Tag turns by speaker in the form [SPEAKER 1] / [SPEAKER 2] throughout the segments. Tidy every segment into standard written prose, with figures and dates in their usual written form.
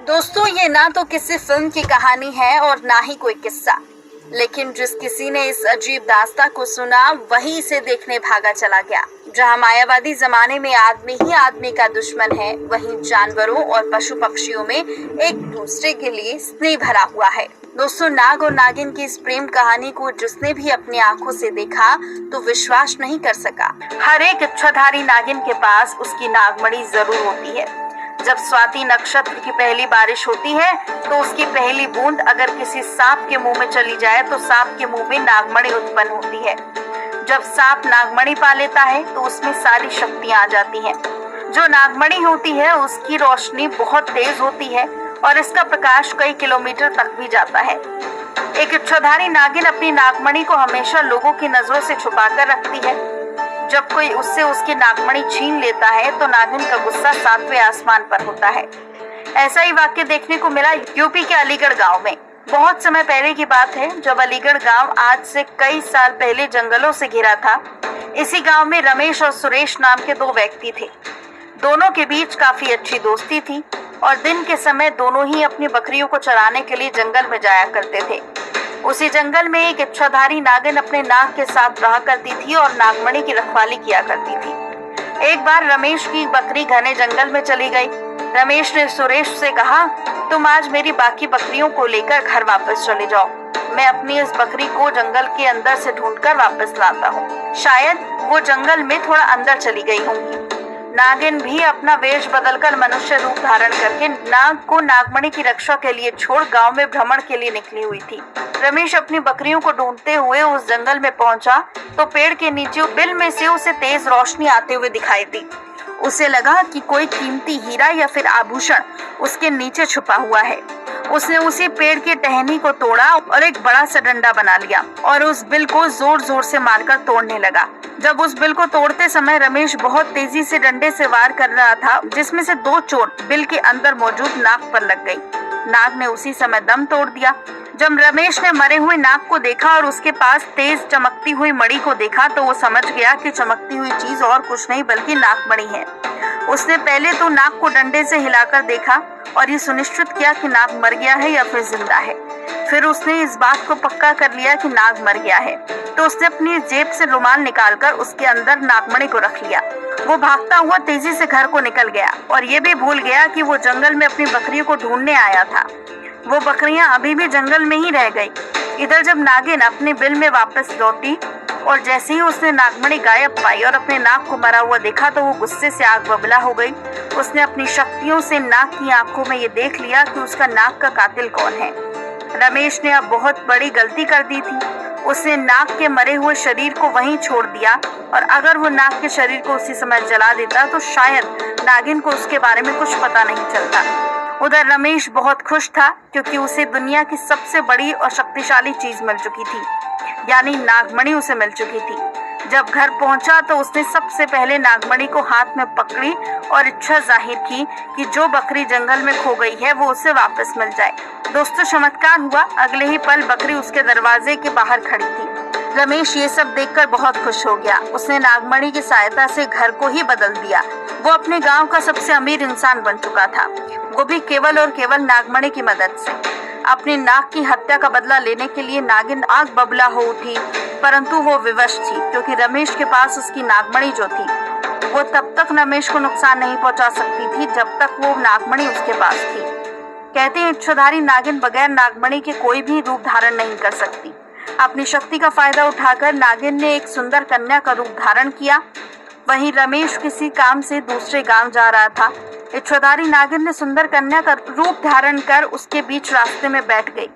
[SPEAKER 1] दोस्तों, ये ना तो किसी फिल्म की कहानी है और ना ही कोई किस्सा, लेकिन जिस किसी ने इस अजीब दास्तां को सुना वही इसे देखने भागा चला गया। जहां मायावादी जमाने में आदमी ही आदमी का दुश्मन है, वहीं जानवरों और पशु पक्षियों में एक दूसरे के लिए स्नेह भरा हुआ है। दोस्तों, नाग और नागिन की इस प्रेम कहानी को जिसने भी अपनी आंखों से देखा तो विश्वास नहीं कर सका। हर एक इच्छाधारी नागिन के पास उसकी नागमणि जरूर होती है। जब स्वाति नक्षत्र की पहली बारिश होती है तो उसकी पहली बूंद अगर किसी सांप के मुंह में चली जाए तो सांप के मुंह में नागमणि उत्पन्न होती है। जब सांप नागमणि पा लेता है तो उसमें सारी शक्तियां आ जाती हैं। जो नागमणि होती है उसकी रोशनी बहुत तेज होती है और इसका प्रकाश कई किलोमीटर तक भी जाता है। एक इच्छाधारी नागिन अपनी नागमणि को हमेशा लोगों की नजरों से छुपा कर रखती है। जब कोई उससे उसकी नागमणि छीन लेता है तो नागिन का गुस्सा 7वें आसमान पर होता है। ऐसा ही वाक्य देखने को मिला यूपी के अलीगढ़ गांव में। बहुत समय पहले की बात है, जब अलीगढ़ गांव आज से कई साल पहले जंगलों से घिरा था। इसी गांव में रमेश और सुरेश नाम के दो व्यक्ति थे। दोनों के बीच काफी अच्छी दोस्ती थी और दिन के समय दोनों ही अपनी बकरियों को चराने के लिए जंगल में जाया करते थे। उसी जंगल में एक इच्छाधारी नागिन अपने नाग के साथ रहा करती थी और नागमणि की रखवाली किया करती थी। एक बार रमेश की बकरी घने जंगल में चली गई। रमेश ने सुरेश से कहा, तुम आज मेरी बाकी बकरियों को लेकर घर वापस चले जाओ। मैं अपनी इस बकरी को जंगल के अंदर से ढूंढकर वापस लाता हूँ। शायद वो जंगल में थोड़ा अंदर चली गई होंगी। नागिन भी अपना वेश बदलकर मनुष्य रूप धारण करके नाग को नागमणि की रक्षा के लिए छोड़ गांव में भ्रमण के लिए निकली हुई थी। रमेश अपनी बकरियों को ढूंढते हुए उस जंगल में पहुंचा तो पेड़ के नीचे बिल में से उसे तेज रोशनी आते हुए दिखाई दी। उसे लगा कि कोई कीमती हीरा या फिर आभूषण उसके नीचे छुपा हुआ है। उसने उसी पेड़ की टहनी को तोड़ा और एक बड़ा सा डंडा बना लिया और उस बिल को जोर जोर से मारकर तोड़ने लगा। जब उस बिल को तोड़ते समय रमेश बहुत तेजी से डंडे से वार कर रहा था, जिसमें से 2 चोट बिल के अंदर मौजूद नाग पर लग गई। नाग ने उसी समय दम तोड़ दिया। जब रमेश ने मरे हुए नाग को देखा और उसके पास तेज चमकती हुई मणि को देखा तो वो समझ गया कि चमकती हुई चीज और कुछ नहीं बल्कि नागमणि है। उसने पहले तो नाग को डंडे से हिलाकर देखा और ये सुनिश्चित किया कि नाग मर गया है या फिर जिंदा है। फिर उसने इस बात को पक्का कर लिया कि नाग मर गया है तो उसने अपनी जेब से रुमाल निकालकर उसके अंदर नागमणि को रख लिया। वो भागता हुआ तेजी से घर को निकल गया और ये भी भूल गया कि वो जंगल में अपनी बकरियों को ढूंढने आया था। वो बकरियां अभी भी जंगल में ही रह गई। इधर जब नागिन अपने बिल में वापस लौटी और जैसे ही उसने नागमणि गायब पाई और अपने नाग को मरा हुआ देखा तो वो गुस्से से आग बबूला हो गई। उसने अपनी शक्तियों से नाग की आंखों में ये देख लिया कि उसका नाग का कातिल कौन है। रमेश ने अब बहुत बड़ी गलती कर दी थी। उसने नाग के मरे हुए शरीर को वहीं छोड़ दिया और अगर वो नाग के शरीर को उसी समय जला देता तो शायद नागिन को उसके बारे में कुछ पता नहीं चलता। उधर रमेश बहुत खुश था क्योंकि उसे दुनिया की सबसे बड़ी और शक्तिशाली चीज मिल चुकी थी, यानी नागमणि उसे मिल चुकी थी। जब घर पहुंचा तो उसने सबसे पहले नागमणि को हाथ में पकड़ी और इच्छा जाहिर की कि जो बकरी जंगल में खो गई है वो उसे वापस मिल जाए। दोस्तों, चमत्कार हुआ। अगले ही पल बकरी उसके दरवाजे के बाहर खड़ी थी। रमेश ये सब देखकर बहुत खुश हो गया। उसने नागमणि की सहायता से घर को ही बदल दिया। वो अपने गांव का सबसे अमीर इंसान बन चुका था, वो भी केवल और केवल नागमणि की मदद से। अपने नाग की हत्या का बदला लेने के लिए नागिन आग बबूला हो उठी, परंतु वो विवश थी क्योंकि रमेश के पास उसकी नागमणि जो थी वो तब तक रमेश को नुकसान नहीं पहुंचा सकती थी जब तक वो नागमणि उसके पास थी। कहते हैं इच्छाधारी नागिन बगैर नागमणि के कोई भी रूप धारण नहीं कर सकती। अपनी शक्ति का फायदा उठाकर नागिन ने एक सुंदर कन्या का रूप धारण किया। वहीं रमेश किसी काम से दूसरे गांव जा रहा था। इच्छाधारी नागिन ने सुंदर कन्या का रूप धारण कर उसके बीच रास्ते में बैठ गई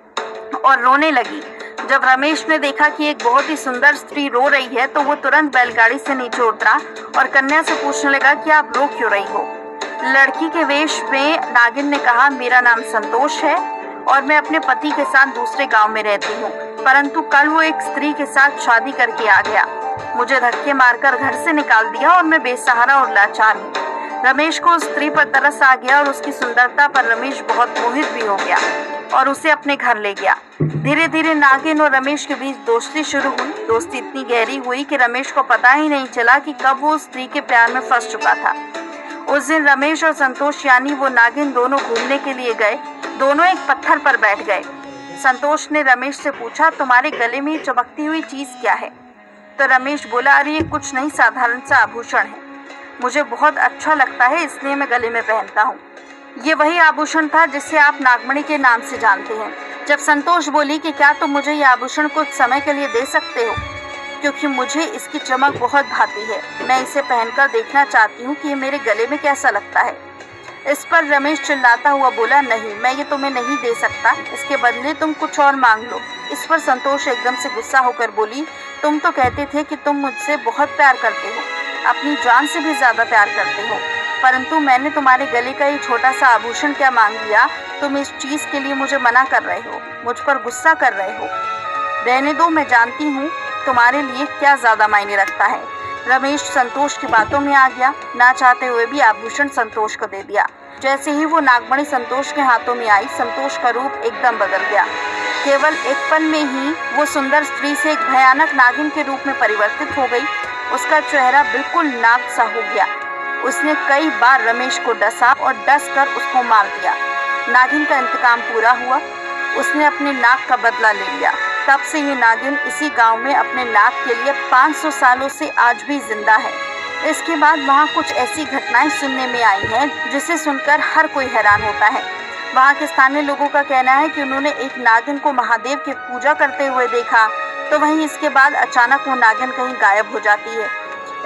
[SPEAKER 1] और रोने लगी। जब रमेश ने देखा कि एक बहुत ही सुंदर स्त्री रो रही है तो वो तुरंत बैलगाड़ी से नीचे उतरा और कन्या से पूछने लगा कि आप रो क्यों रही हो। लड़की के वेश में नागिन ने कहा, मेरा नाम संतोष है और मैं अपने पति के साथ दूसरे गांव में रहती हूँ, परंतु कल वो एक स्त्री के साथ शादी करके आ गया। मुझे धक्के मारकर घर से निकाल दिया और मैं बेसहारा और लाचार हूँ। रमेश को उस स्त्री पर तरस आ गया और उसकी सुंदरता पर रमेश बहुत मोहित भी हो गया और उसे अपने घर ले गया। धीरे धीरे नागिन और रमेश के बीच दोस्ती शुरू हुई। दोस्ती इतनी गहरी हुई कि रमेश को पता ही नहीं चला कि कब वो उस स्त्री के प्यार में फंस चुका था। उस दिन रमेश और संतोष यानी वो नागिन दोनों घूमने के लिए गए। दोनों एक पत्थर पर बैठ गए। संतोष ने रमेश से पूछा, तुम्हारे गले में चमकती हुई चीज क्या है? तो रमेश बोला, अरे ये कुछ नहीं, साधारण सा आभूषण है। मुझे बहुत अच्छा लगता है इसलिए मैं गले में पहनता हूँ। ये वही आभूषण था जिसे आप नागमणि के नाम से जानते हैं। जब संतोष बोली कि क्या तुम मुझे ये आभूषण कुछ समय के लिए दे सकते हो, क्योंकि मुझे इसकी चमक बहुत भाती है। मैं इसे पहनकर देखना चाहती हूँ कि ये मेरे गले में कैसा लगता है। इस पर रमेश चिल्लाता हुआ बोला, नहीं, मैं ये तुम्हें नहीं दे सकता, इसके बदले तुम कुछ और मांग लो। इस पर संतोष एकदम से गुस्सा होकर बोली, तुम तो कहते थे कि तुम मुझसे बहुत प्यार करते हो, अपनी जान से भी ज्यादा प्यार करते हो, परंतु मैंने तुम्हारे गले का ये छोटा सा आभूषण क्या मांग लिया? तुम इस चीज के लिए मुझे मना कर रहे हो, मुझ पर गुस्सा कर रहे हो। रहने दो, मैं जानती हूँ तुम्हारे लिए क्या ज्यादा मायने रखता है। रमेश संतोष की बातों में आ गया। ना चाहते हुए भी आभूषण संतोष को दे दिया। जैसे ही वो नागमणि संतोष के हाथों में आई, संतोष का रूप एकदम बदल गया। केवल एक पल में ही वो सुंदर स्त्री से एक भयानक नागिन के रूप में परिवर्तित हो गई। उसका चेहरा बिल्कुल नाग सा हो गया। उसने कई बार रमेश को डसा और डस कर उसको मार दिया। नागिन का इंतकाम पूरा हुआ। उसने अपने नाक का बदला ले लिया। तब से ये नागिन इसी गांव में अपने नाक के लिए 500 सालों से आज भी जिंदा है। इसके बाद वहाँ कुछ ऐसी घटनाएं सुनने में आई हैं जिसे सुनकर हर कोई हैरान होता है। वहाँ के स्थानीय लोगों का कहना है कि उन्होंने एक नागिन को महादेव की पूजा करते हुए देखा, तो वहीं इसके बाद अचानक वो नागिन कहीं गायब हो जाती है।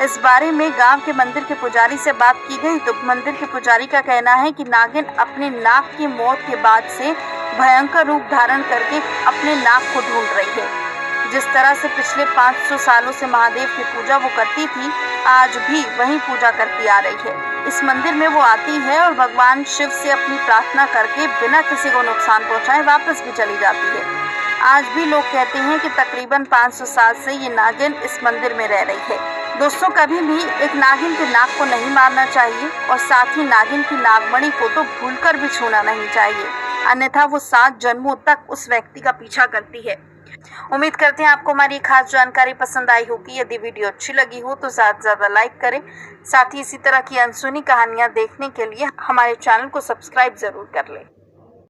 [SPEAKER 1] इस बारे में गांव के मंदिर के पुजारी से बात की गई तो मंदिर के पुजारी का कहना है कि नागिन अपने नाक की मौत के बाद से भयंकर रूप धारण करके अपने नाक को ढूंढ रही है। जिस तरह से पिछले 500 सालों से महादेव की पूजा वो करती थी, आज भी वही पूजा करती आ रही है। इस मंदिर में वो आती है और भगवान शिव से अपनी प्रार्थना करके बिना किसी को नुकसान पहुंचाए वापस भी चली जाती है। आज भी लोग कहते हैं कि तकरीबन 500 साल से ये नागिन इस मंदिर में रह रही है। दोस्तों, कभी भी एक नागिन के नाक को नहीं मारना चाहिए और साथ ही नागिन की नागमणि को तो भूलकर भी छूना नहीं चाहिए, अन्यथा वो 7 जन्मों तक उस व्यक्ति का पीछा करती है। उम्मीद करते हैं आपको हमारी खास जानकारी पसंद आई होगी। यदि वीडियो अच्छी लगी हो तो ज़्यादा से ज़्यादा लाइक करें। साथ ही इसी तरह की अनसुनी कहानियाँ देखने के लिए हमारे चैनल को सब्सक्राइब ज़रूर कर लें।